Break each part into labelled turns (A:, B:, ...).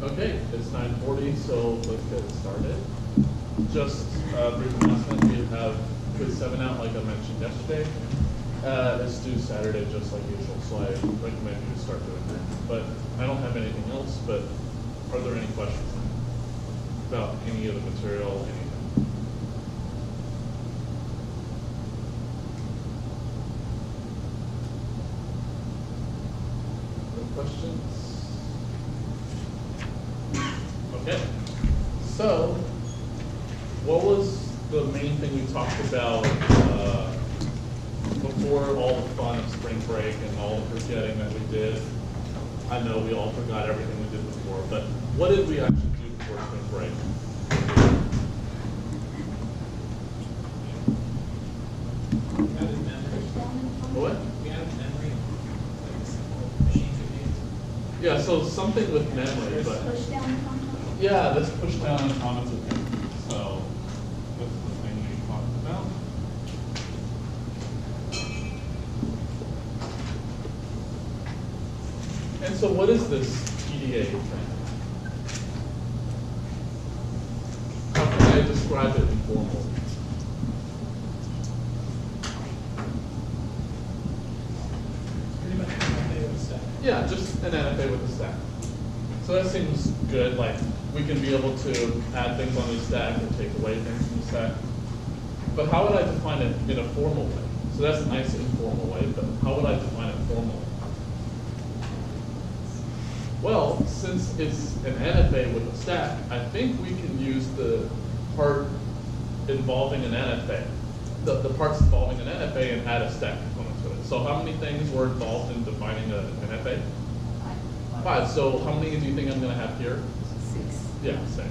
A: Okay, it's 9:40, so let's get started. Just a brief announcement, we have quiz 7 out like I mentioned yesterday. It's due Saturday just like usual, so I recommend you to start doing that. But I don't have anything else, but are there any questions about any of the material, anything? No questions? Okay, so what was the main thing we talked about before all the fun of spring break and all the forgetting that we did? I know we all forgot everything we did before, but what did we actually do before spring break? What? Yeah, so something with memory, but yeah, this pushdown and automaton. So that's the thing we talked about. And so what is this PDA thing? How can I describe it informally? Yeah, just an NFA with a stack. So that seems good. Like we can be able to add things on the stack and take away things from the stack. But how would I define it in a formal way? So that's a nice informal way, but how would I define it formally? Well, since it's an NFA with a stack, I think we can use the part involving an NFA, the parts involving an NFA and add a stack component to it. So how many things were involved in defining an NFA? 5. So how many do you think I'm going to have here?
B: 6.
A: Yeah, 6.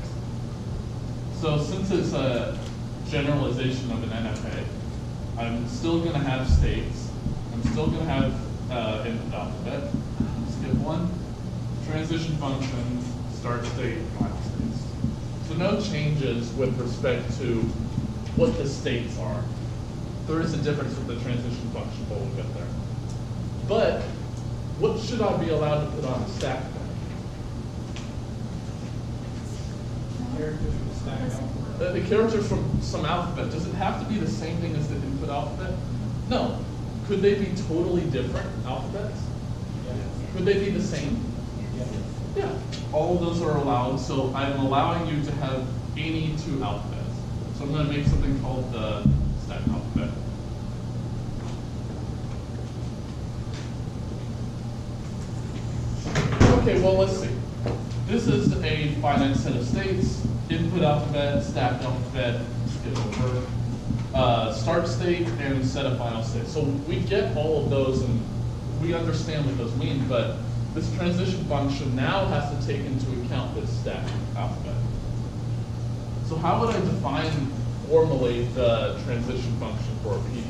A: So since it's a generalization of an NFA, I'm still going to have states. I'm still going to have input alphabet. Skip one. Transition function, start state, final states. So no changes with respect to what the states are. There is a difference with the transition function, but we'll get there. But what should I be allowed to put on the stack then?
C: Characters from the stack alphabet.
A: The characters from some alphabet. Does it have to be the same thing as the input alphabet? No. Could they be totally different alphabets?
C: Yeah.
A: Could they be the same? Yeah, all of those are allowed, so I'm allowing you to have any 2 alphabets. So I'm going to make something called the stack alphabet. Okay, well, let's see. This is a finite set of states, input alphabet, stack alphabet, skip over, start state, and set of final state. So we get all of those and we understand what those mean, but this transition function now has to take into account this stack alphabet. So how would I define formally the transition function for a PDA?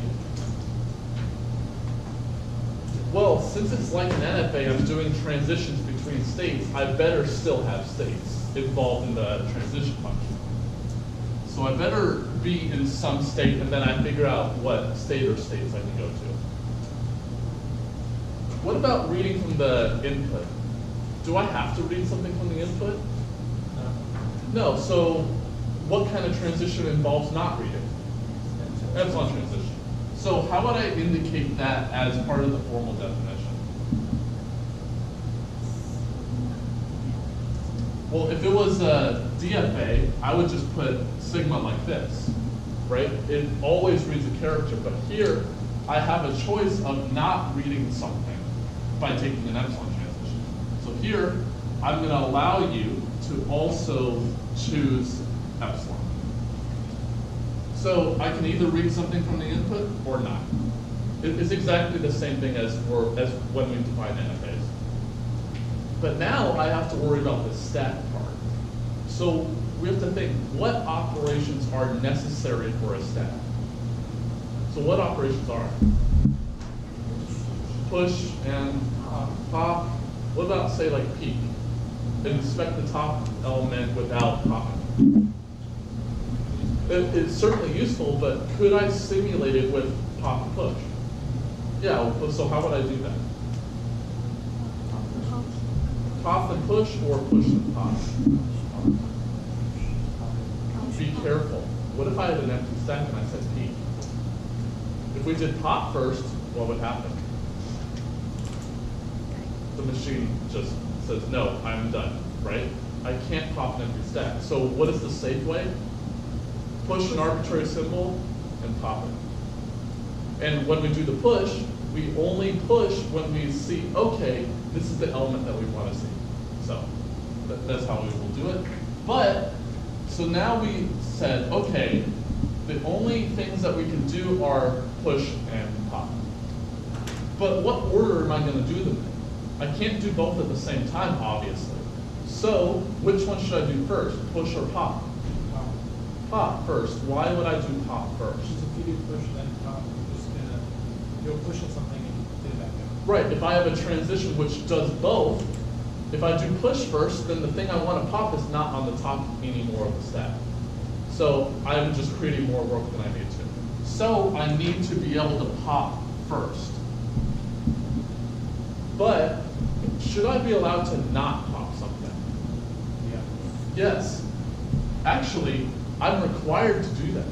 A: Well, since it's like an NFA, I'm doing transitions between states, I better still have states involved in the transition function. So I better be in some state and then I figure out what state or states I can go to. What about reading from the input? Do I have to read something from the input? No, so what kind of transition involves not reading? Epsilon transition. So how would I indicate that as part of the formal definition? Well, if it was a DFA, I would just put sigma like this, right? It always reads a character, but here I have a choice of not reading something by taking an epsilon transition. So here, I'm going to allow you to also choose epsilon. So I can either read something from the input or not. It's exactly the same thing as when we define NFAs. But now I have to worry about the stack part. So we have to think, what operations are necessary for a stack? So what operations are? Push and pop. What about, say, like peek? Inspect the top element without popping. It's certainly useful, but could I simulate it with pop and push? Yeah, so how would I do that? pop and push or push and pop? Be careful. What if I had an empty stack and I said P? If we did pop first, what would happen? The machine just says, no, I'm done, right? I can't pop an empty stack. So what is the safe way? Push an arbitrary symbol and pop it. And when we do the push, we only push when we see, okay, this is the element that we want to see. So that's how we will do it. But, so now we said, okay, the only things that we can do are push and pop. But what order am I going to do them in? I can't do both at the same time, obviously. So, which one should I do first, push or pop? Pop first. Why would I do pop first?
C: Because if you do push then pop, you're pushing something and get it back down.
A: Right, if I have a transition which does both, if I do push first, then the thing I want to pop is not on the top anymore of the stack. So I'm just creating more work than I need to. So I need to be able to pop first. But should I be allowed to not pop something?
C: Yeah.
A: Yes. Actually, I'm required to do that.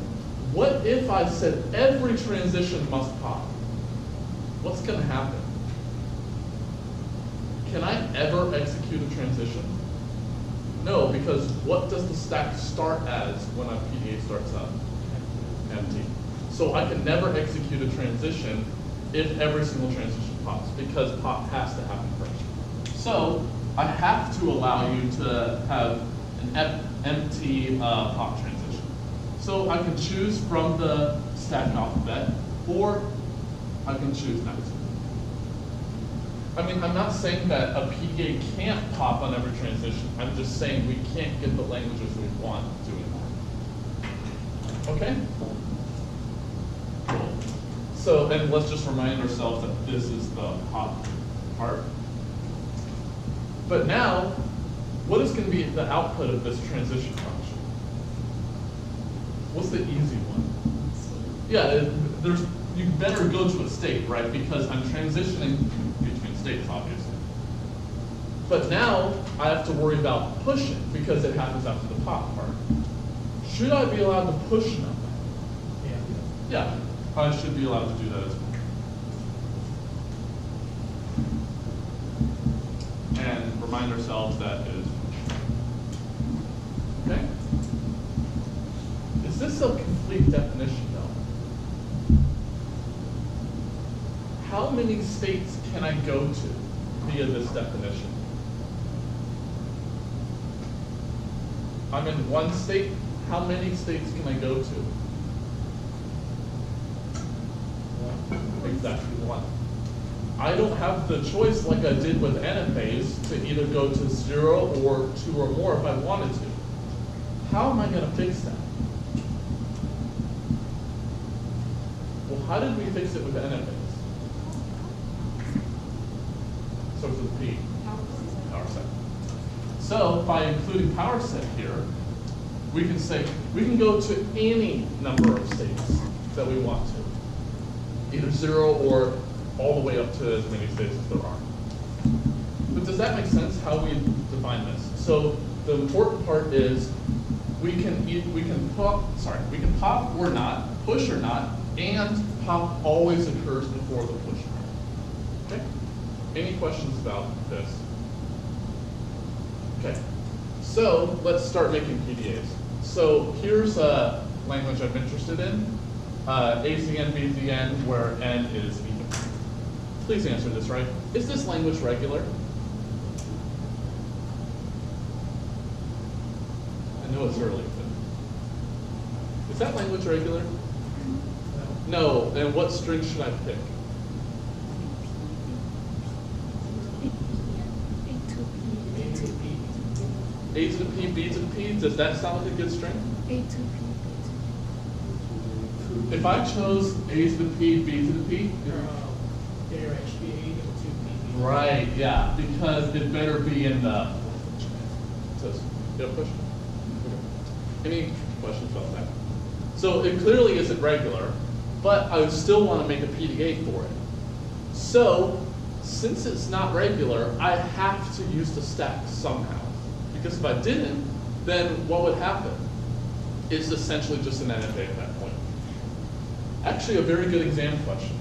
A: What if I said every transition must pop? What's going to happen? Can I ever execute a transition? No, because what does the stack start as when a PDA starts up? Empty. So I can never execute a transition if every single transition pops, because pop has to happen first. So I have to allow you to have an empty pop transition. So I can choose from the stack alphabet, or I can choose not to. I mean, I'm not saying that a PDA can't pop on every transition. I'm just saying we can't get the languages we want doing that. Okay? Cool. So, and let's just remind ourselves that this is the pop part. But now, what is going to be the output of this transition function? What's the easy one? Yeah, you better go to a state, right? Because I'm transitioning between states, obviously. But now I have to worry about pushing because it happens after the pop part. Should I be allowed to push nothing? Yeah, I should be allowed to do that as well. And remind ourselves that is okay. Is this a complete definition though? How many states can I go to via this definition? I'm in one state. How many states can I go to? Exactly one. I don't have the choice like I did with NFAs to either go to 0 or 2 or more if I wanted to. How am I going to fix that? Well, how did we fix it with NFAs? Starts with P. Power set. So by including power set here, we can say we can go to any number of states that we want to, either 0 or all the way up to as many states as there are. But does that make sense how we define this? So the important part is we can pop or not, push or not, and pop always occurs before the push. Okay? Any questions about this? Okay. So let's start making PDAs. So here's a language I'm interested in. AZN, BZN, where N is even. Please answer this right. Is this language regular? I know it's early, but is that language regular? No. Then what string should I pick? A to the P, B to the P. Does that sound like a good string?
B: A to P.
A: If I chose A to the P, B to the P. Right, yeah, because it better be in the. Push. Any questions about that? So it clearly isn't regular, but I would still want to make a PDA for it. So since it's not regular, I have to use the stack somehow. Because if I didn't, then what would happen? It's essentially just an NFA at that point. Actually, a very good exam question.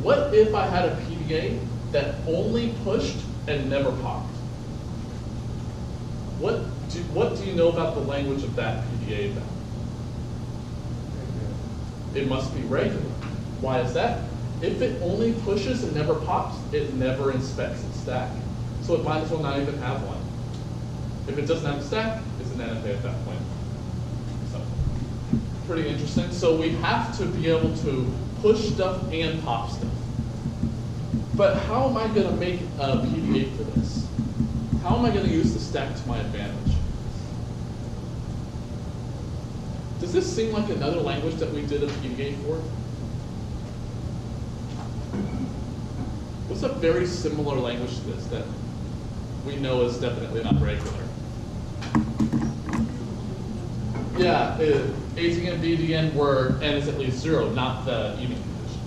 A: What if I had a PDA that only pushed and never popped? What do you know about the language of that PDA then? It must be regular. Why is that? If it only pushes and never pops, it never inspects its stack. So it might as well not even have one. If it doesn't have a stack, it's an NFA at that point. So, pretty interesting. So we have to be able to push stuff and pop stuff. But how am I going to make a PDA for this? How am I going to use the stack to my advantage? Does this seem like another language that we did a PDA for? What's a very similar language to this that we know is definitely not regular? Yeah, ATN, BDN where n is at least 0, not the even condition.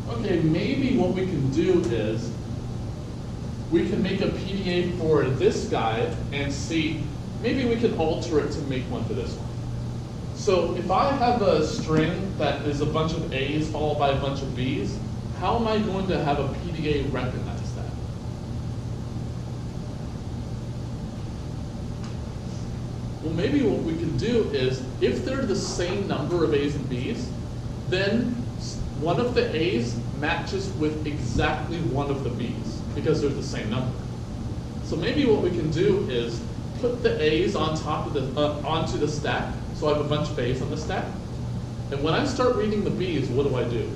A: Okay, maybe what we can do is we can make a PDA for this guy and see, maybe we can alter it to make one for this one. So if I have a string that is a bunch of A's followed by a bunch of B's, how am I going to have a PDA recognize that? Well, maybe what we can do is, if they're the same number of A's and B's, then one of the A's matches with exactly one of the B's, because they're the same number. So maybe what we can do is put the A's on top of the, onto the stack, so I have a bunch of A's on the stack. And when I start reading the B's, what do?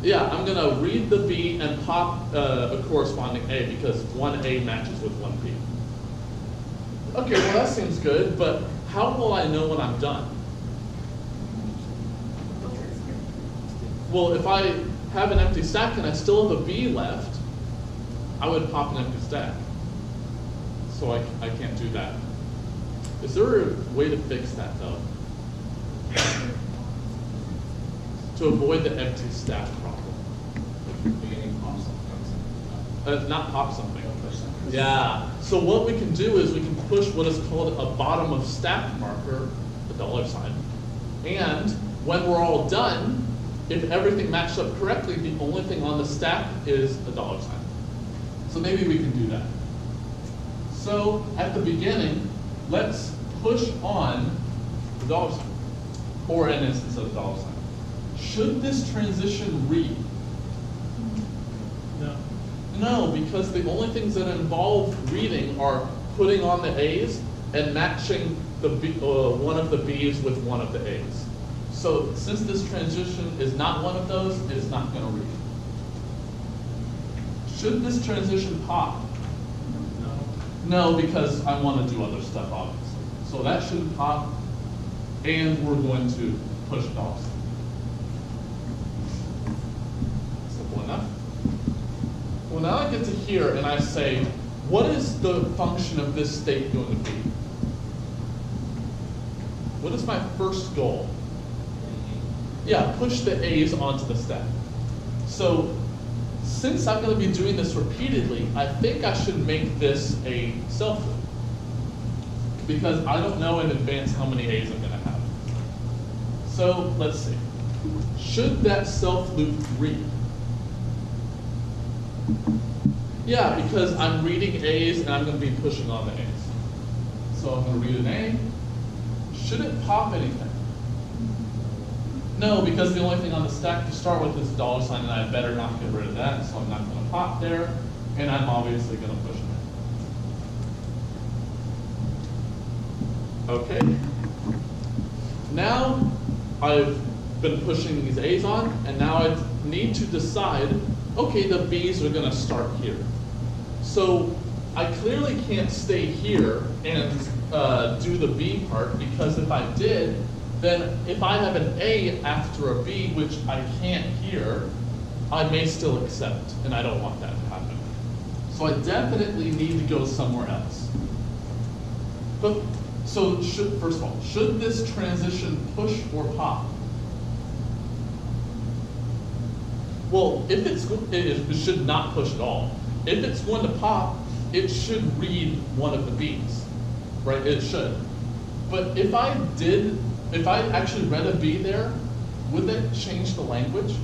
A: Yeah, I'm going to read the B and pop a corresponding A, because one A matches with one B. Okay, well that seems good, but how will I know when I'm done? Well, if I have an empty stack and I still have a B left, I would pop an empty stack. So I can't do that. Is there a way to fix that though? To avoid the empty stack problem. Not pop something. Yeah. So what we can do is we can push what is called a bottom of stack marker, the $sign. And when we're all done, if everything matched up correctly, the only thing on the stack is a $sign. So maybe we can do that. So at the beginning, let's push on the $sign, or an instance of the $sign. Should this transition read?
C: No.
A: No, because the only things that involve reading are putting on the A's and matching the B, one of the B's with one of the A's. So since this transition is not one of those, it's not going to read. Should this transition pop? No, because I want to do other stuff, obviously. So that shouldn't pop, and we're going to push it off. Simple enough. Well, now I get to here and I say, what is the function of this state going to be? What is my first goal? Yeah, push the A's onto the stack. So since I'm going to be doing this repeatedly, I think I should make this a self loop, because I don't know in advance how many A's I'm going to have. So let's see. Should that self loop read? Yeah, because I'm reading A's and I'm going to be pushing on the A's. So I'm going to read an A. Should it pop anything? No, because the only thing on the stack to start with is $, and I better not get rid of that, so I'm not going to pop there, and I'm obviously going to push it. Okay. Now I've been pushing these A's on, and now I need to decide, okay, the B's are going to start here. So I clearly can't stay here and do the B part, because if I did, then if I have an A after a B, which I can't here, I may still accept, and I don't want that to happen. So I definitely need to go somewhere else. But so first of all, should this transition push or pop? Well, if it's, it should not push at all. If it's going to pop, it should read one of the B's, right? It should. But if I actually read a B there, would that change the language?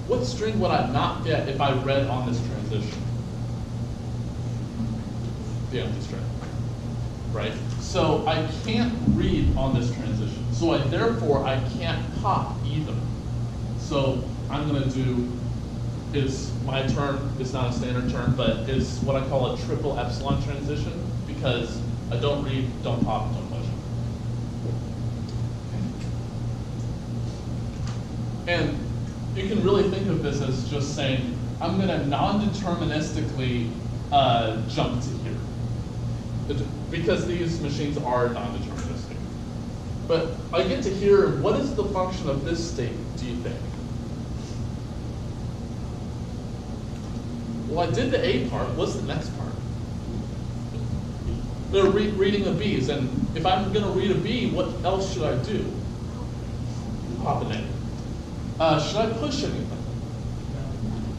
A: What string would I not get if I read on this transition? The empty string, right? So I can't read on this transition. So therefore I can't pop either. So I'm gonna do, my term is not a standard term, but is what I call a triple epsilon transition, because I don't read, don't pop, don't push. And you can really think of this as just saying, I'm gonna non-deterministically jump to here. Because these machines are non-deterministic. But I get to here, what is the function of this state, do you think? Well, I did the A part, what's the next part? They're reading the B's, and if I'm gonna read a B, what else should I do? Pop an A. Should I push anything?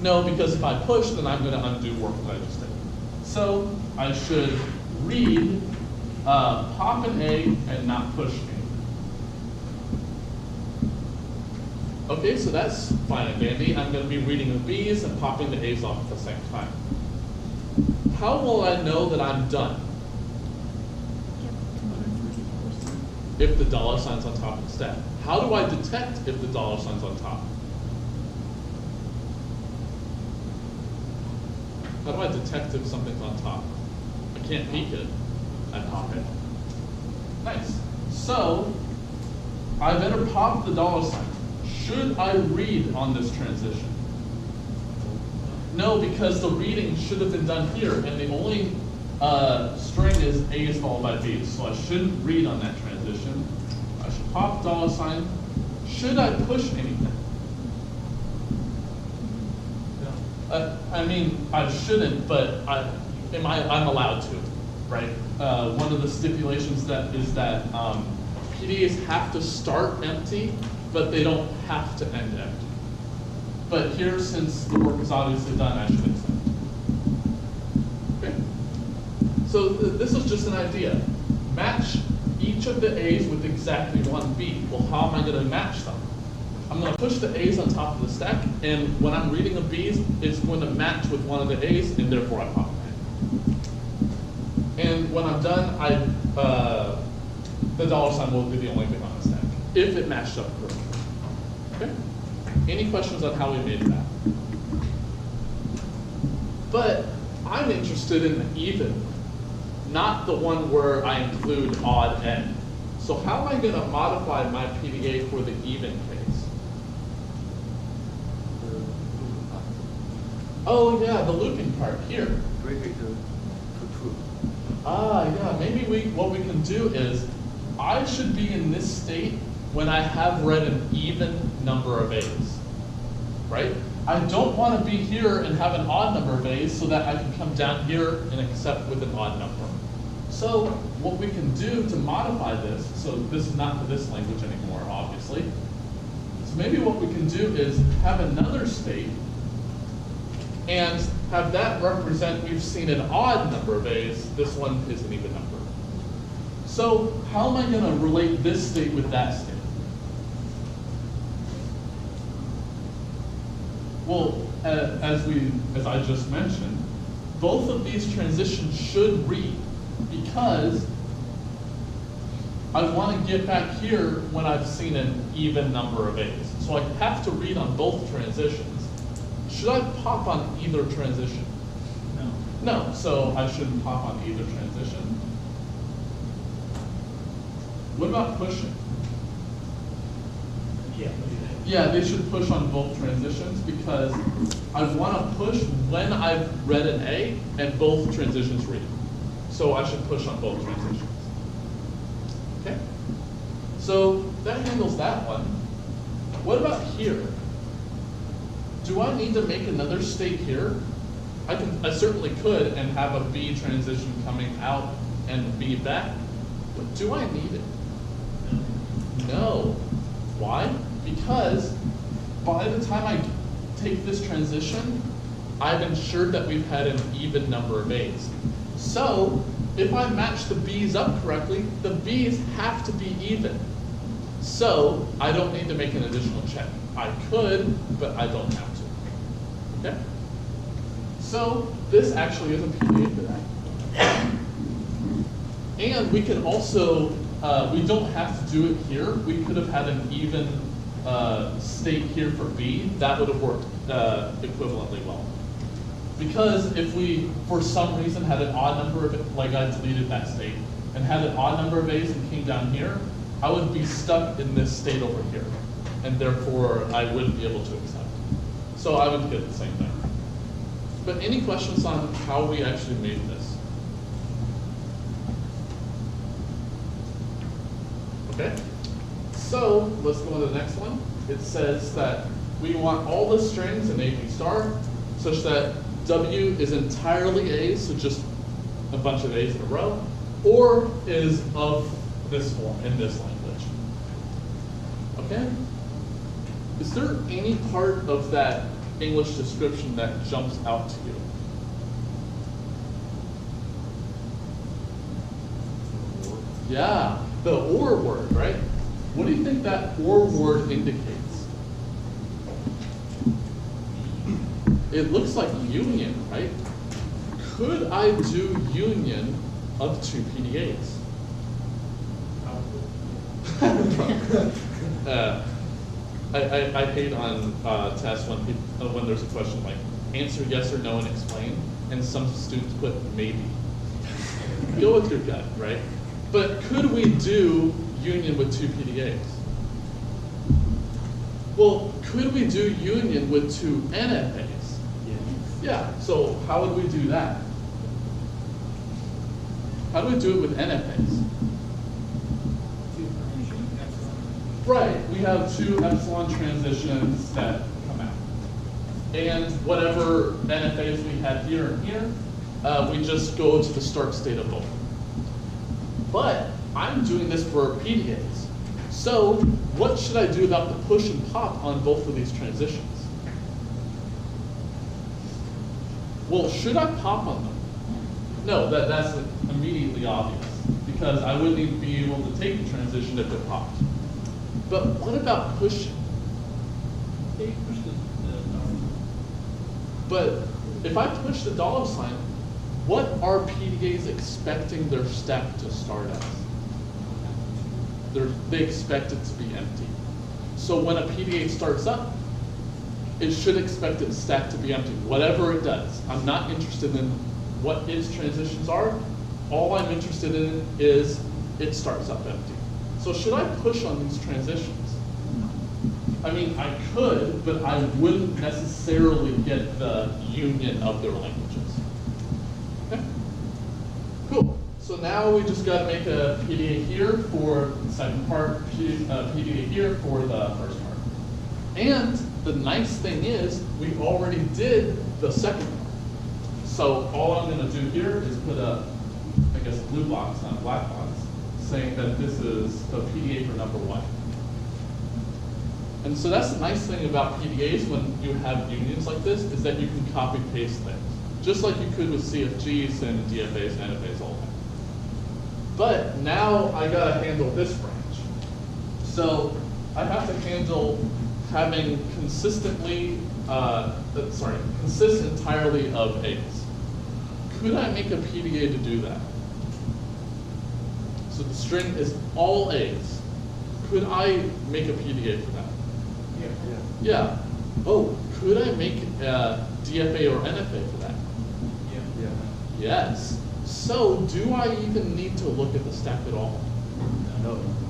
A: No, because if I push, then I'm gonna undo work that I just did. So I should read, pop an A and not push anything. Okay, so that's fine and dandy. I'm going to be reading the B's and popping the A's off at the same time. How will I know that I'm done? If the dollar sign's on top of the stack. How do I detect if the dollar sign's on top? How do I detect if something's on top? I can't peek it. I pop it. Nice. So I better pop the dollar sign. Should I read on this transition? No, because the reading should have been done here, and the only string is A's followed by B's, so I shouldn't read on that transition. I should pop dollar sign. Should I push anything? No. I mean, I shouldn't, but I'm allowed to, right? One of the stipulations is that PDAs have to start empty, but they don't have to end empty. But here, since the work is obviously done, I should accept. Okay? So this is just an idea. Match each of the A's with exactly one B. Well, how am I going to match them? I'm going to push the A's on top of the stack, and when I'm reading the B's, it's going to match with one of the A's, and therefore I pop it. And when I'm done, the dollar sign will be the only thing on the stack, if it matched up correctly. Okay? Any questions on how we made that? But I'm interested in the even, not the one where I include odd end. So how am I going to modify my PDA for the even case? Oh yeah, the looping part here. Yeah, maybe what we can do is, I should be in this state when I have read an even number of A's, right? I don't want to be here and have an odd number of A's so that I can come down here and accept with an odd number. So what we can do to modify this, so this is not for this language anymore, obviously. So maybe what we can do is have another state and have that represent, we've seen an odd number of A's, this one is an even number. So how am I going to relate this state with that state? Well, as I just mentioned, both of these transitions should read, because I want to get back here when I've seen an even number of A's. So I have to read on both transitions. Should I pop on either transition? No. No, so I shouldn't pop on either transition. What about pushing? Yeah, they should push on both transitions, because I want to push when I've read an A and both transitions read. So I should push on both transitions. Okay? So that handles that one. What about here? Do I need to make another state here? I certainly could and have a B transition coming out and B back, but do I need it? No. Why? Because by the time I take this transition, I've ensured that we've had an even number of A's. So if I match the B's up correctly, the B's have to be even. So I don't need to make an additional check. I could, but I don't have to. Okay? So this actually is a PDA for that. And we can also, we don't have to do it here. We could have had an even state here for B. That would have worked equivalently well. Because if we, for some reason, had an odd number of, like I deleted that state, and had an odd number of A's and came down here, I would be stuck in this state over here. And therefore, I wouldn't be able to accept. So I would get the same thing. But any questions on how we actually made this? Okay, so let's go on to the next one. It says that we want all the strings in AP star such that W is entirely A's, so just a bunch of A's in a row, or is of this form in this language. Okay? Is there any part of that English description that jumps out to you? Yeah, the or word, right? What do you think that or word indicates? It looks like union, right? Could I do union of two PDAs? I hate on tests when there's a question like answer yes or no and explain, and some students put maybe. Go with your gut, right? But could we do union with two PDAs? Well, could we do union with two NFAs? Yeah, so how would we do that? How do we do it with NFAs? Right, we have two epsilon transitions that come out. And whatever NFAs we had here and here, we just go to the start state of both. But I'm doing this for PDAs. So what should I do about the push and pop on both of these transitions? Well, should I pop on them? No, that's immediately obvious, because I wouldn't even be able to take the transition if it popped. But what about pushing? But if I push the dollar sign, what are PDAs expecting their stack to start as? They expect it to be empty. So when a PDA starts up, it should expect its stack to be empty, whatever it does. I'm not interested in what its transitions are. All I'm interested in is it starts up empty. So should I push on these transitions? I mean, I could, but I wouldn't necessarily get the union of their languages. Okay? Cool. So now we just got to make a PDA here for the second part, PDA here for the first part. And the nice thing is, we already did the second part. So all I'm going to do here is put a, I guess, a blue box, not a black box, saying that this is a PDA for number 1. And so that's the nice thing about PDAs when you have unions like this, is that you can copy paste things. Just like you could with CFGs and DFAs and NFAs all that. But now I gotta handle this branch. So I have to handle having consistent entirely of A's. Could I make a PDA to do that? So the string is all A's. Could I make a PDA for that? Yeah. Oh, could I make a DFA or NFA for that?
C: Yeah.
A: Yes. So do I even need to look at the stack at all?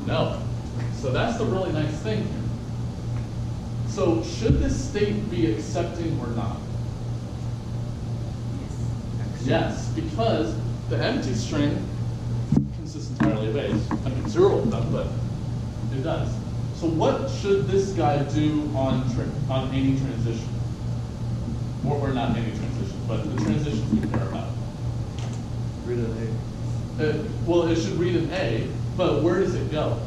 A: No. So that's the really nice thing here. So should this state be accepting or not? Yes, because the empty string consists entirely of A's. I mean, 0 of them, but it does. So what should this guy do on any transition? Or not any transition, but the transitions we care about.
B: Read an A.
A: Well, it should read an A, but where does it go?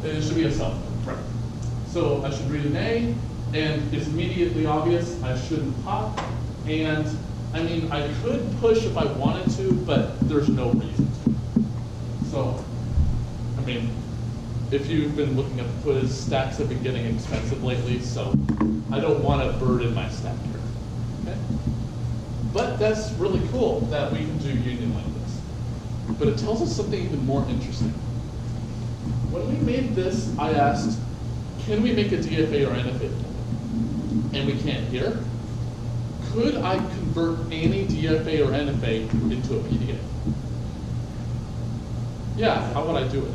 A: It should be a self, right? So I should read an A, and it's immediately obvious I shouldn't pop. And I mean, I could push if I wanted to, but there's no reason to. So, I mean, if you've been looking at the quiz, stacks have been getting expensive lately, so I don't want to burden my stack here. Okay? But that's really cool that we can do union like this. But it tells us something even more interesting. When we made this, I asked, can we make a DFA or NFA? And we can't here. Could I convert any DFA or NFA into a PDA? Yeah, how would I do it?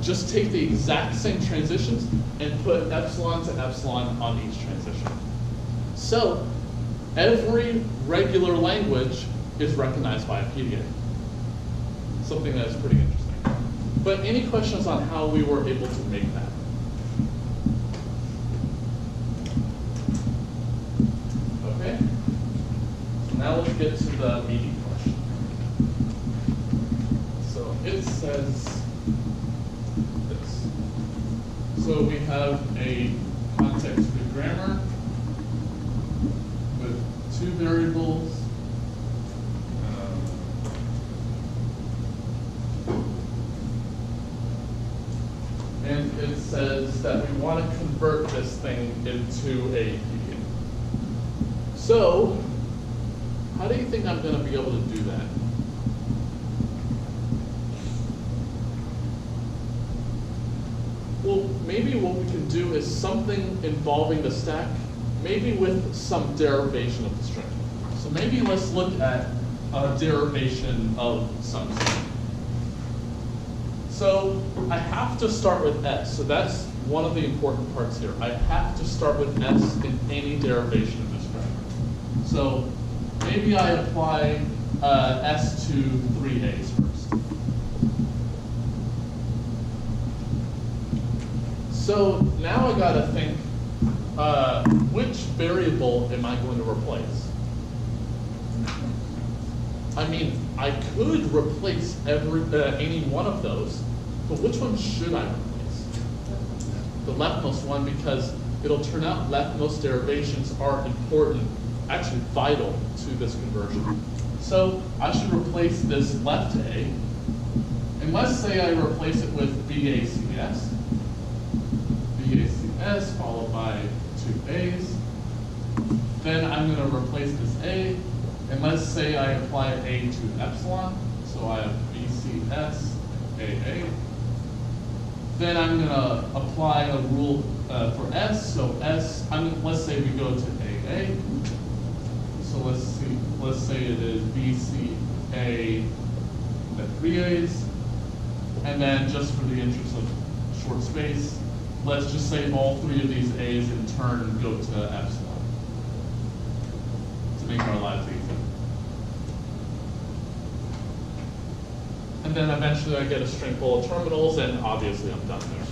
A: Just take the exact same transitions and put epsilon to epsilon on each transition. So every regular language is recognized by a PDA. Something that's pretty interesting. But any questions on how we were able to make that? Okay. So now let's get to the meaty question. So it says this. So we have a context-free grammar with two variables. And it says that we want to convert this thing into a PDA. So, how do you think I'm going to be able to do that? Well, maybe what we can do is something involving the stack, maybe with some derivation of the string. So maybe let's look at a derivation of some string. So I have to start with S. So that's one of the important parts here. I have to start with S in any derivation of this grammar. So maybe I apply S to 3 A's first. So now I gotta think, which variable am I going to replace? I mean, I could replace any one of those, but which one should I replace? The leftmost one, because it'll turn out leftmost derivations are important, actually vital to this conversion. So I should replace this left A, and let's say I replace it with BACS. BACS followed by 2 A's. Then I'm going to replace this A, and let's say I apply A to epsilon. So I have BCS, AA. Then I'm going to apply a rule for S. So S, let's say we go to AA. So let's say it is BCA at 3 A's. And then just for the interest of short space, let's just say all 3 of these A's in turn go to epsilon to make our lives easy. And then eventually I get a string full of terminals, and obviously I'm done there.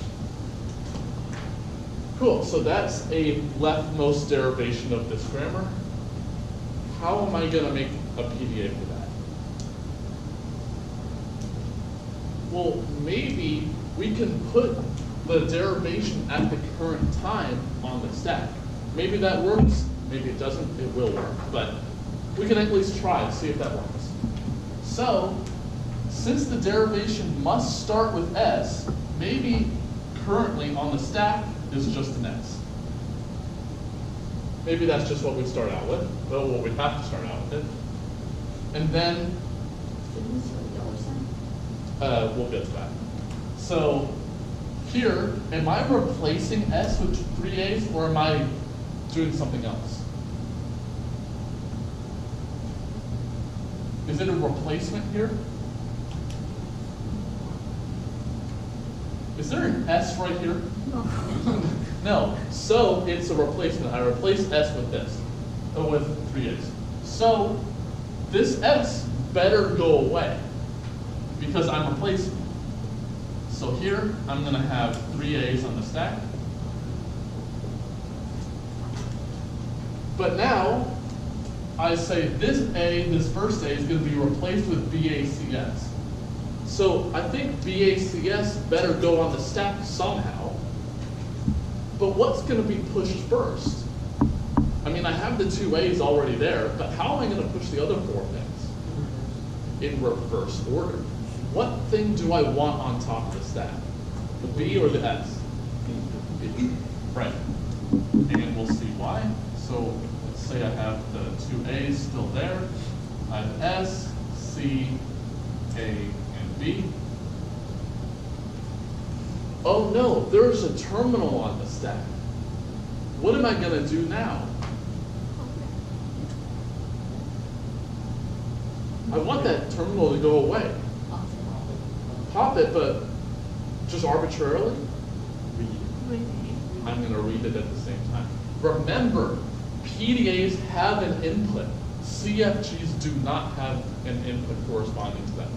A: Cool, so that's a leftmost derivation of this grammar. How am I going to make a PDA for that? Well, maybe we can put the derivation at the current time on the stack. Maybe that works, maybe it doesn't, it will work, but we can at least try to see if that works. So, since the derivation must start with S, maybe currently on the stack is just an S. Maybe that's just what we start out with, well, what we have to start out with it. And then, we'll get to that. So here, am I replacing S with 3 A's, or am I doing something else? Is it a replacement here? Is there an S right here? No. No. So it's a replacement. I replace S with this, with 3 A's. So this S better go away because I'm replacing it. So here I'm going to have 3 A's on the stack. But now I say this A, this first A, is going to be replaced with BACS. So I think BACS better go on the stack somehow. But what's going to be pushed first? I mean, I have the 2 A's already there, but how am I going to push the other 4 things? In reverse order. What thing do I want on top of the stack? The B or the S? B. Right. And we'll see why. So let's say I have the 2 A's still there. I have S, C, A, and B. Oh no, there's a terminal on the stack. What am I going to do now? I want that terminal to go away. Pop it, but just arbitrarily? I'm going to read it at the same time. Remember, PDAs have an input. CFGs do not have an input corresponding to them.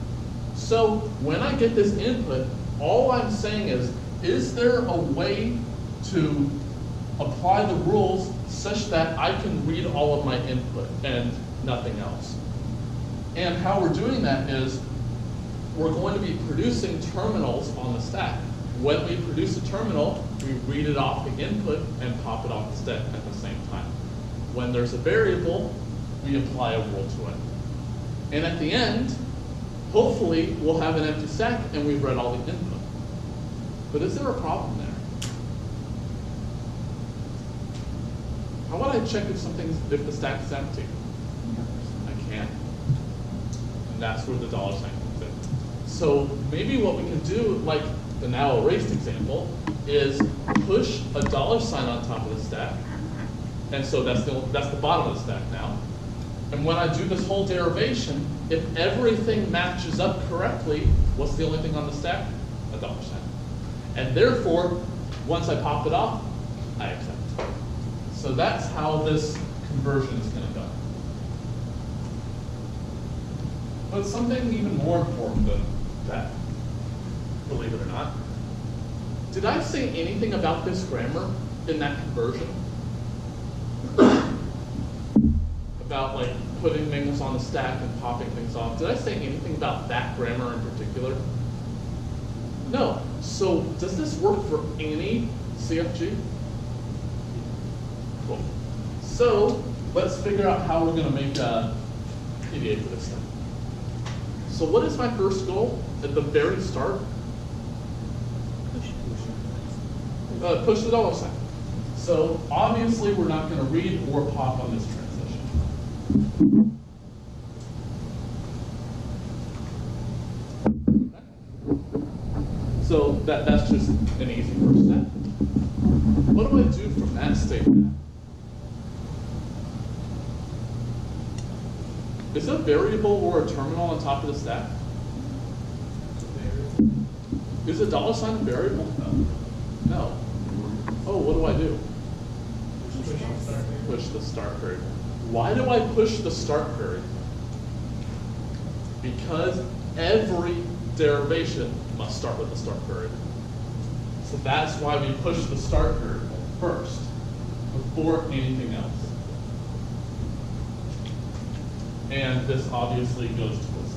A: So when I get this input, all I'm saying is there a way to apply the rules such that I can read all of my input and nothing else? And how we're doing that is we're going to be producing terminals on the stack. When we produce a terminal, we read it off the input and pop it off the stack at the same time. When there's a variable, we apply a rule to it. And at the end, hopefully, we'll have an empty stack and we've read all the input. But is there a problem there? How about I check if the stack is empty? I can't. And that's where the dollar sign comes in. So maybe what we can do, like the now erased example, is push a dollar sign on top of the stack. And so that's the bottom of the stack now. And when I do this whole derivation, if everything matches up correctly, what's the only thing on the stack? A dollar sign. And therefore, once I pop it off, I accept. So that's how this conversion is going to go. But something even more important than that, believe it or not. Did I say anything about this grammar in that conversion? About like putting things on the stack and popping things off. Did I say anything about that grammar in particular? No. So does this work for any CFG? Cool. So let's figure out how we're going to make a PDA for this thing. So what is my first goal at the very start? Push the dollar sign. So obviously we're not going to read or pop on this transition. So that's just an easy first step. What do I do from that statement? Is a variable or a terminal on top of the stack? Is a dollar sign a variable? No. Oh, what do I do? Push the start variable. Why do I push the start variable? Because every derivation must start with the start variable. So that's why we push the start variable first, before anything else. And this obviously goes to this.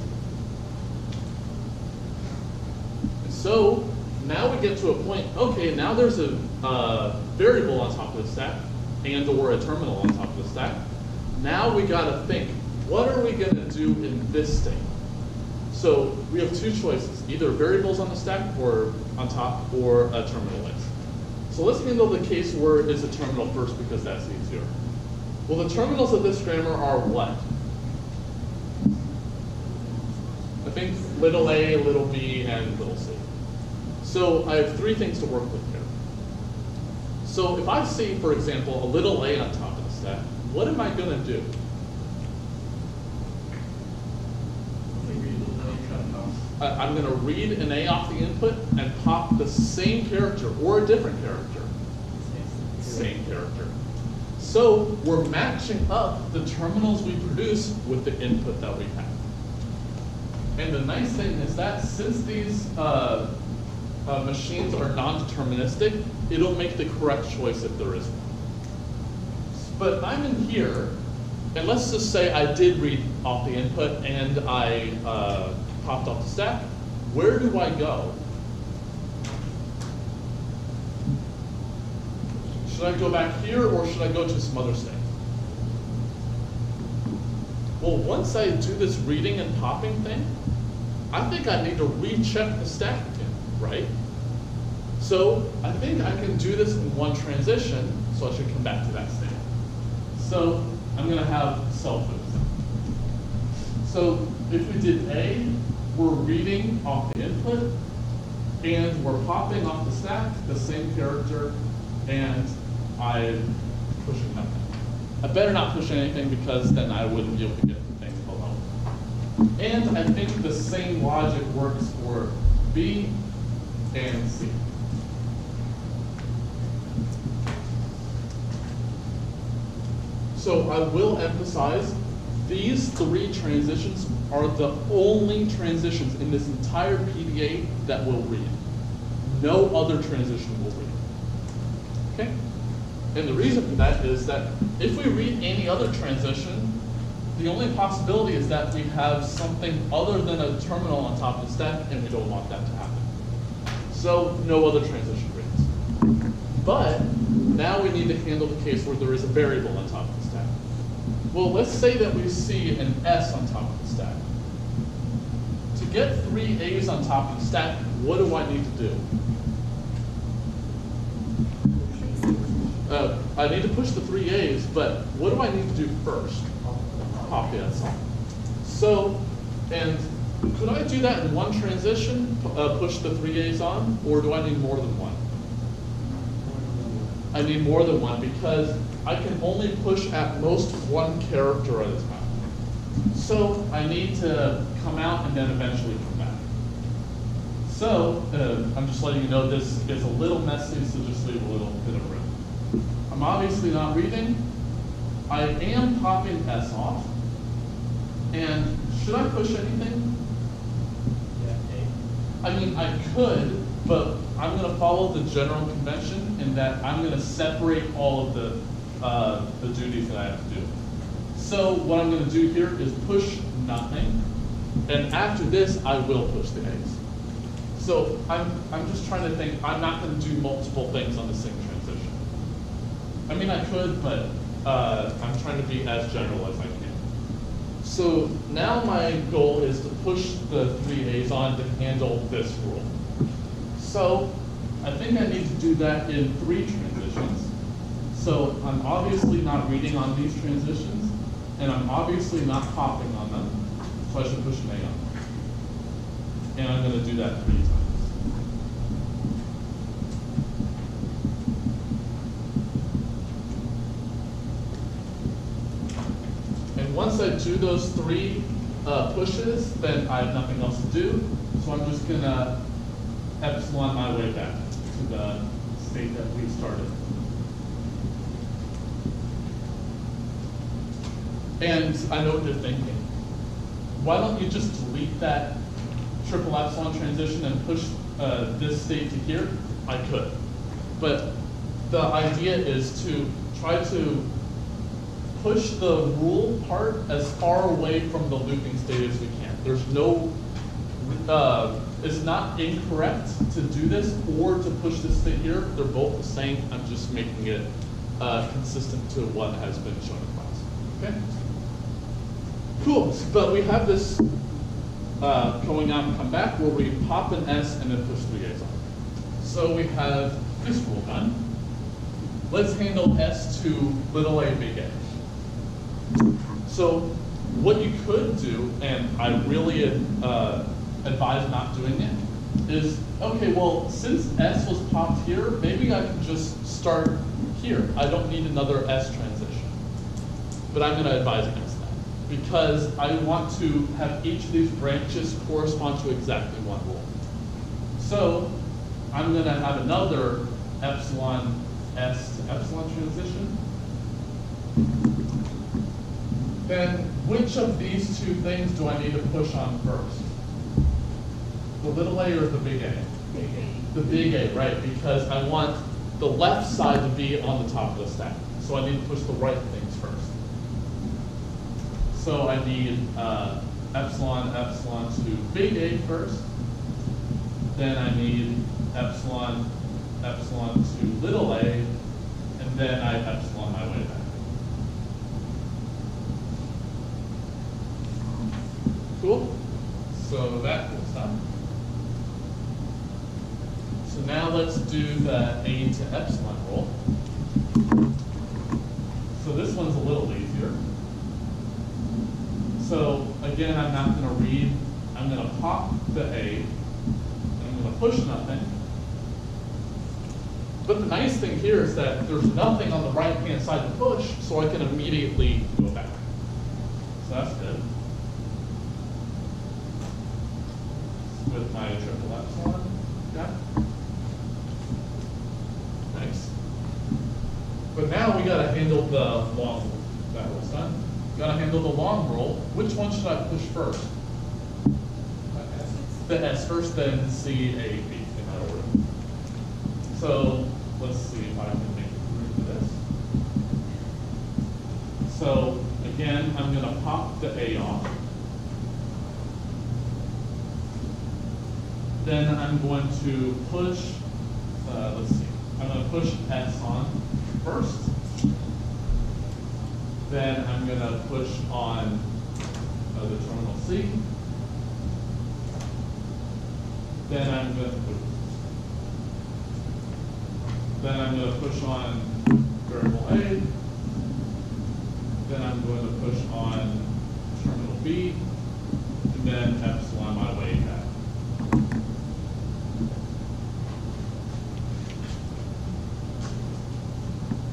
A: And so now we get to a point, okay, now there's a variable on top of the stack and or a terminal on top of the stack. Now we gotta think, what are we gonna do in this state? So we have two choices, either variables on the stack or on top or a terminal is. So let's handle the case where it's a terminal first because that's easier. Well, the terminals of this grammar are what? I think little a, little b, and little c. So I have three things to work with here. So if I see, for example, a little a on top of the stack, what am I going to do? I'm going to read an a off the input and pop the same character or a different character. Same character. So we're matching up the terminals we produce with the input that we have. And the nice thing is that since these machines are non-deterministic, it'll make the correct choice if there is one. But I'm in here, and let's just say I did read off the input and I popped off the stack. where do I go? Should I go back here or should I go to some other state? Well, once I do this reading and popping thing, I think I need to recheck the stack again, right? So I think I can do this in one transition, so I should come back to that state. So I'm gonna have self-boost. So if we did A, we're reading off the input, and we're popping off the stack, the same character, and I'm pushing nothing. I better not push anything because then I wouldn't be able to get the thing below. And I think the same logic works for B and C. So I will emphasize, these three transitions are the only transitions in this entire PDA that will read. No other transition will read. Okay? And the reason for that is that if we read any other transition, the only possibility is that we have something other than a terminal on top of the stack, and we don't want that to happen. So no other transition reads. But now we need to handle the case where there is a variable on top of the stack. Well, let's say that we see an S on top of the stack. To get 3 A's on top of the stack, what do I need to do? I need to push the 3 A's, but what do I need to do first? Pop the S on. So, and could I do that in one transition, push the 3 A's on, or do I need more than one? I need more than one because I can only push at most one character at a time. So I need to come out and then eventually come back. So I'm just letting you know this is a little messy, so just leave a little bit of room. I'm obviously not reading. I am popping S off. And should I push anything? Yeah, A. I mean, I could, but I'm going to follow the general convention in that I'm going to separate all of the duties that I have to do. So what I'm going to do here is push nothing, and after this, I will push the A's. So I'm just trying to think, I'm not going to do multiple things on the same transition. I mean, I could, but I'm trying to be as general as I can. So now my goal is to push the 3 A's on to handle this rule. So I think I need to do that in 3 transitions. So I'm obviously not reading on these transitions, and I'm obviously not popping on them, so I should push an A on them. And I'm going to do that 3 times. And once I do those 3 pushes, then I have nothing else to do, so I'm just going to epsilon my way back to the state that we started. And I know what you're thinking. Why don't you just delete that triple epsilon transition and push this state to here? I could. But the idea is to try to push the rule part as far away from the looping state as we can. There's no, it's not incorrect to do this or to push this state here. They're both the same. I'm just making it consistent to what has been shown in class. Okay? Cool, but we have this going out and come back where we pop an S and then push 3 A's on. So we have this rule done. Let's handle S to little a, big A. So what you could do, and I really advise not doing it, is, okay, well, since S was popped here, maybe I can just start here. I don't need another S transition. But I'm going to advise against that, because I want to have each of these branches correspond to exactly one rule. So I'm going to have another epsilon S to epsilon transition. Then which of these 2 things do I need to push on first? The little a or the big A?
C: Big A.
A: The big A, right, because I want the left side to be on the top of the stack. So I need to push the right things first. So I need epsilon to big A first. then I need epsilon to little a, and then I epsilon my way back. Cool? So that is done. So now let's do the a to epsilon roll. So this one's a little easier. So again, I'm not going to read. I'm going to pop the a. I'm going to push nothing. But the nice thing here is that there's nothing on the right-hand side to push, so I can immediately go back. So that's good. With my triple epsilon. Yeah. Nice. But now we got to handle the long roll. That roll's done. Got to handle the long roll. Which one should I push first? The S first, then C, A, B in that order. So let's see if I can make it through to this. So again, I'm going to pop the A off. Then I'm going to push, let's see, I'm going to push S on first. Then I'm going to push on the terminal C. Then I'm going to push on variable A. Then I'm going to push on terminal B, and then epsilon my way back.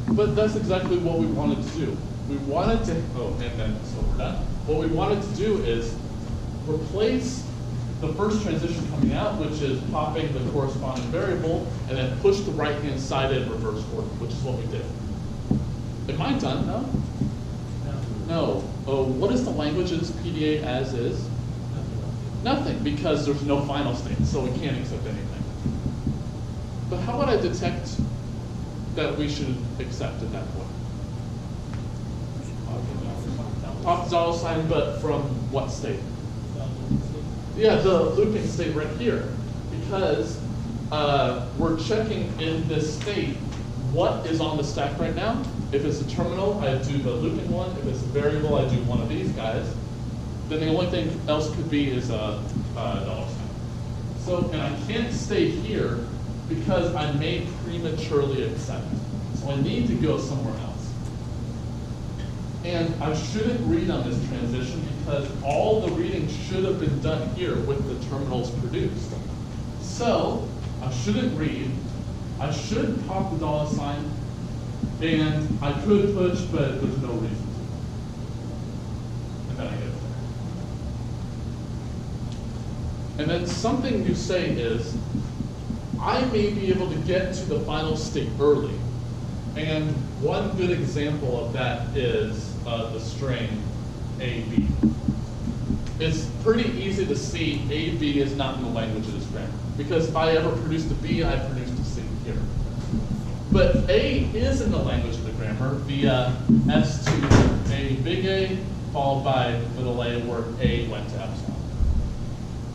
A: But that's exactly what we wanted to do. We wanted to, so we're done. What we wanted to do is replace the first transition coming out, which is popping the corresponding variable, and then push the right-hand side in reverse order, which is what we did. Am I done? No? No. Oh, what is the language of this PDA as is? Nothing, because there's no final state, so we can't accept anything. But how would I detect that we should accept at that point? Pop the dollar sign, but from what state? Yeah, the looping state right here, because we're checking in this state what is on the stack right now. If it's a terminal, I do the looping one. If it's a variable, I do one of these guys. Then the only thing else could be is a dollar sign. So, and I can't stay here because I may prematurely accept. So I need to go somewhere else. And I shouldn't read on this transition because all the reading should have been done here with the terminals produced. So I shouldn't read. I should pop the dollar sign, and I could push, but there's no reason to. And then I get it there. And then something you say is, I may be able to get to the final state early. And one good example of that is the string AB. It's pretty easy to see AB is not in the language of this grammar. Because if I ever produced a B, I produced a C here. But A is in the language of the grammar via S to A big A, followed by little a, where A went to epsilon.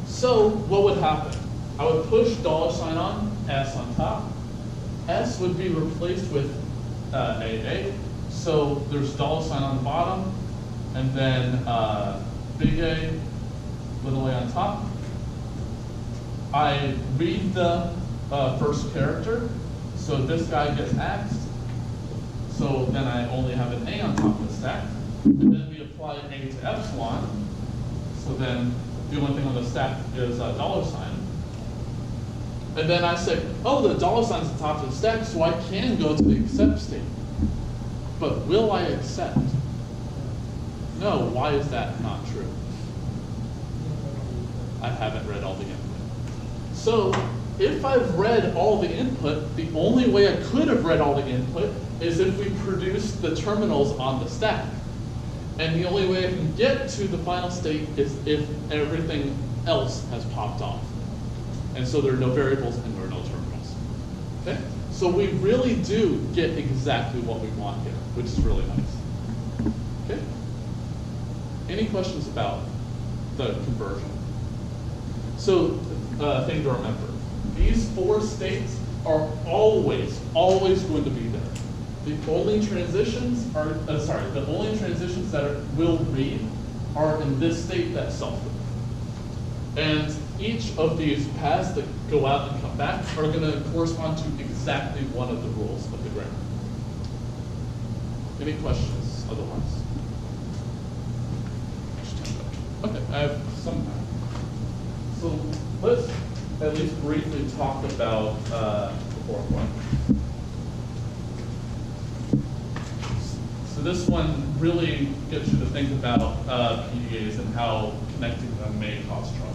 A: So what would happen? I would push dollar sign on, S on top. S would be replaced with AA. So there's dollar sign on the bottom, and then big A, little a on top. I read the first character, so this guy gets axed. So then I only have an A on top of the stack. And then we apply A to epsilon. So then the only thing on the stack is a dollar sign. And then I say, oh, the dollar sign's at the top of the stack, so I can go to the accept state. But will I accept? No, why is that not true? I haven't read all the input. So if I've read all the input, the only way I could have read all the input is if we produced the terminals on the stack. And the only way I can get to the final state is if everything else has popped off. And so there are no variables and there are no terminals. Okay? So we really do get exactly what we want here, which is really nice. Okay? Any questions about the conversion? So, thing to remember. These four states are always going to be there. The only transitions are, the only transitions that will read are in this state that's self-read. And each of these paths that go out and come back are going to correspond to exactly one of the rules of the grammar. Any questions otherwise? Okay, I have some time. So let's at least briefly talk about the fourth one. So this one really gets you to think about PDAs and how connecting them may cause trouble.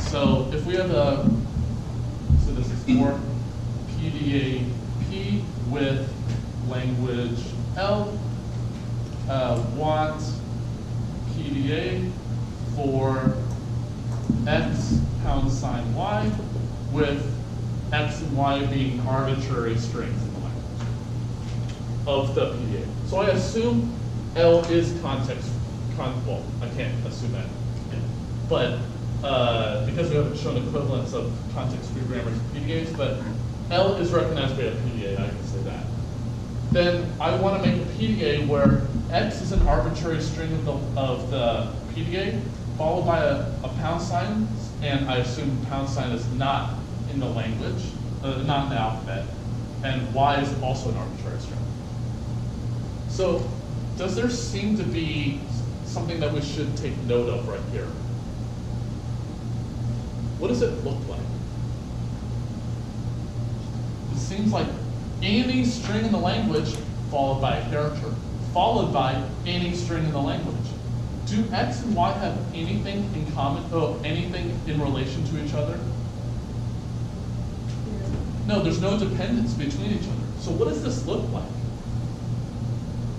A: So if we have so this is for PDA P with language L, want PDA for X # Y with X and Y being arbitrary strings in the language of the PDA. So I assume L is context, well, I can't assume that, but because we haven't shown equivalence of context-free grammars to PDAs, but L is recognized by a PDA, I can say that. Then I want to make a PDA where X is an arbitrary string of the PDA, followed by a £, and I assume £, is not in the language, not in the alphabet, and Y is also an arbitrary string. So does there seem to be something that we should take note of right here? What does it look like? It seems like any string in the language followed by a character, followed by any string in the language. Do X and Y have anything in common, anything in relation to each other? No, there's no dependence between each other. So what does this look like?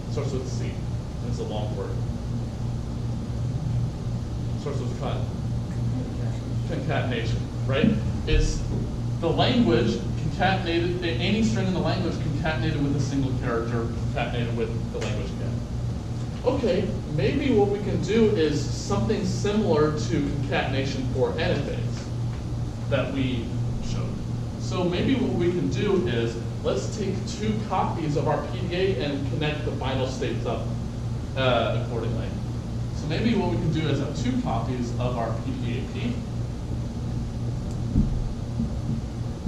A: It starts with C. It's a long word. It starts with cut. Concatenation, right? It's the language concatenated, any string in the language concatenated with a single character, concatenated with the language again. Okay, maybe what we can do is something similar to concatenation for entities that we showed. So maybe what we can do is, let's take 2 copies of our PDA and connect the final states up accordingly. So maybe what we can do is have 2 copies of our PDA-P.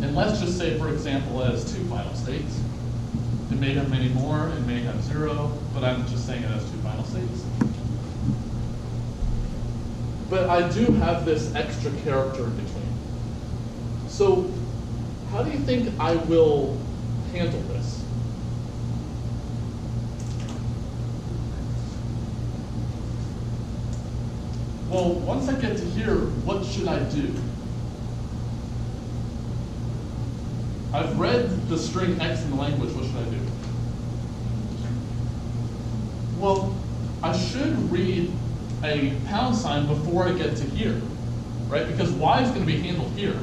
A: And let's just say, for example, it has 2 final states. It may have many more, it may have 0, but I'm just saying it has 2 final states. But I do have this extra character in between. So how do you think I will handle this? Well, once I get to here, what should I do? I've read the string X in the language, what should I do? Well, I should read a £, before I get to here, right? Because Y is going to be handled here.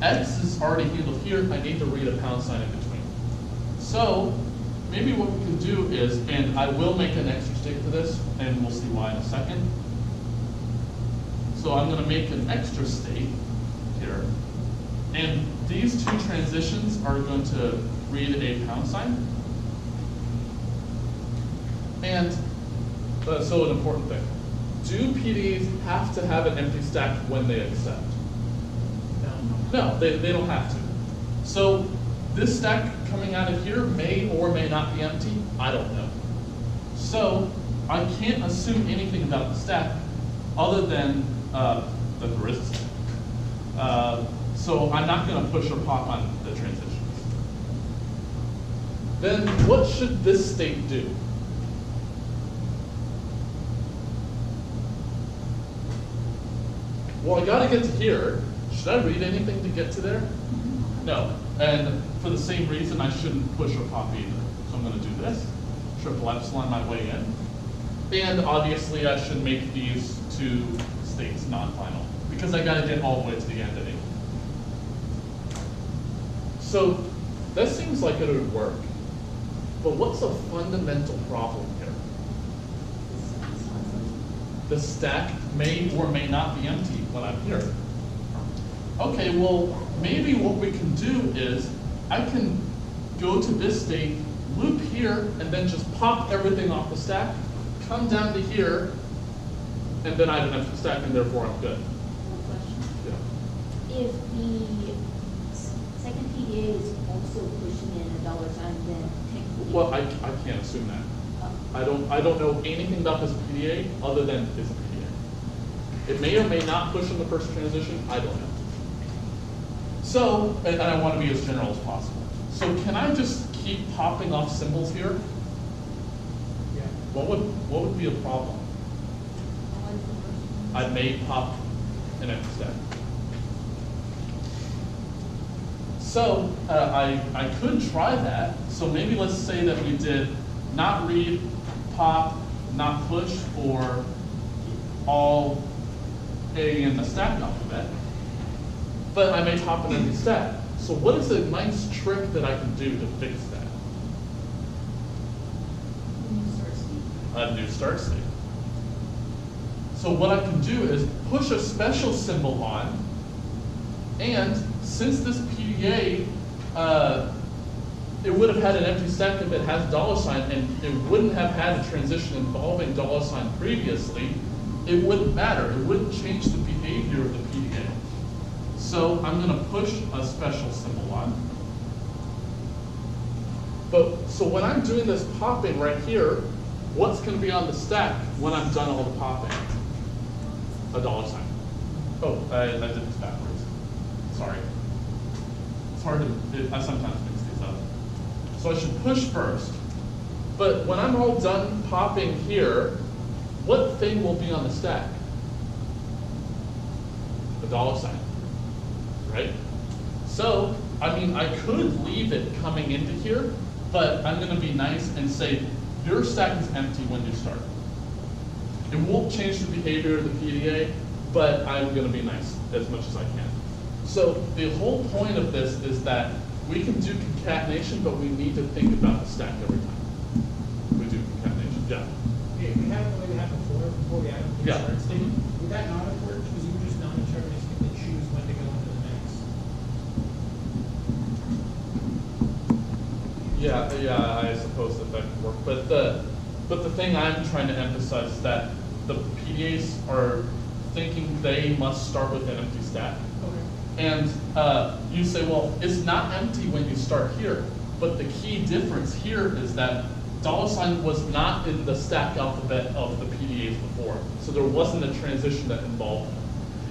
A: X is already handled here, I need to read a £, in between. So, maybe what we can do is, and I will make an extra state to this, and we'll see why in a second. So I'm going to make an extra state here. And these 2 transitions are going to read a £. And so an important thing. Do PDAs have to have an empty stack when they accept? No, they don't have to. So this stack coming out of here may or may not be empty. I don't know. So I can't assume anything about the stack other than the heuristic stack. So I'm not going to push or pop on the transitions. Then what should this state do? Well, I got to get to here. Should I read anything to get to there? No. And for the same reason, I shouldn't push or pop either. So I'm going to do this, triple epsilon my way in. And obviously, I should make these 2 states non-final, because I got to get all the way to the end anyway. So that seems like it would work. But what's a fundamental problem here? The stack may or may not be empty when I'm here. okay, well, maybe what we can do is I can go to this state, loop here, and then just pop everything off the stack, come down to here, and then I have an empty stack, and therefore I'm good.
D: One question.
A: Yeah.
D: If the second PDA is also pushing in a dollar sign, then technically.
A: Well, I can't assume that. I don't know anything about this PDA other than it's a PDA. It may or may not push in the first transition, I don't know. So, and I want to be as general as possible. So can I just keep popping off symbols here?
C: Yeah.
A: What would be a problem? I may pop an empty stack. So I could try that. So maybe let's say that we did not read, pop, not push for all A in the stack alphabet, but I may pop an empty stack. So what is a nice trick that I can do to fix that? A new start state. So what I can do is push a special symbol on, and since this PDA, it would have had an empty stack if it has $, and it wouldn't have had a transition involving $, previously, it wouldn't matter. It wouldn't change the behavior of the PDA. So I'm going to push a special symbol on. But so when I'm doing this popping right here, what's going to be on the stack when I'm done all the popping? A $. Oh, I did this backwards. Sorry. It's hard to, I sometimes mix these up. So I should push first. But when I'm all done popping here, what thing will be on the stack? A $, right? So, I mean, I could leave it coming into here, but I'm going to be nice and say, your stack is empty when you start. It won't change the behavior of the PDA, but I'm going to be nice as much as I can. So the whole point of this is that we can do concatenation, but we need to think about the stack every time we do concatenation. Yeah.
C: Okay, we had the way we had before we added the
A: Yeah.
C: start state. Would that not have worked? Because you were just non-deterministic and choose when to go into the mix.
A: Yeah, I suppose that could work. But the thing I'm trying to emphasize is that the PDAs are thinking they must start with an empty stack.
C: Okay.
A: And you say, well, it's not empty when you start here. But the key difference here is that $ was not in the stack alphabet of the PDAs before. So there wasn't a transition that involved them.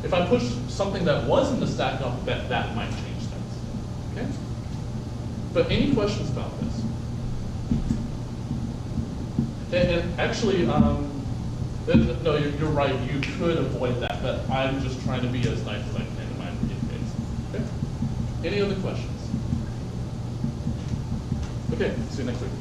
A: If I push something that was in the stack alphabet, that might change things. Okay? But any questions about this? And actually, no, you're right. You could avoid that, but I'm just trying to be as nice as I can in my case. Okay? Any other questions? Okay, see you next week.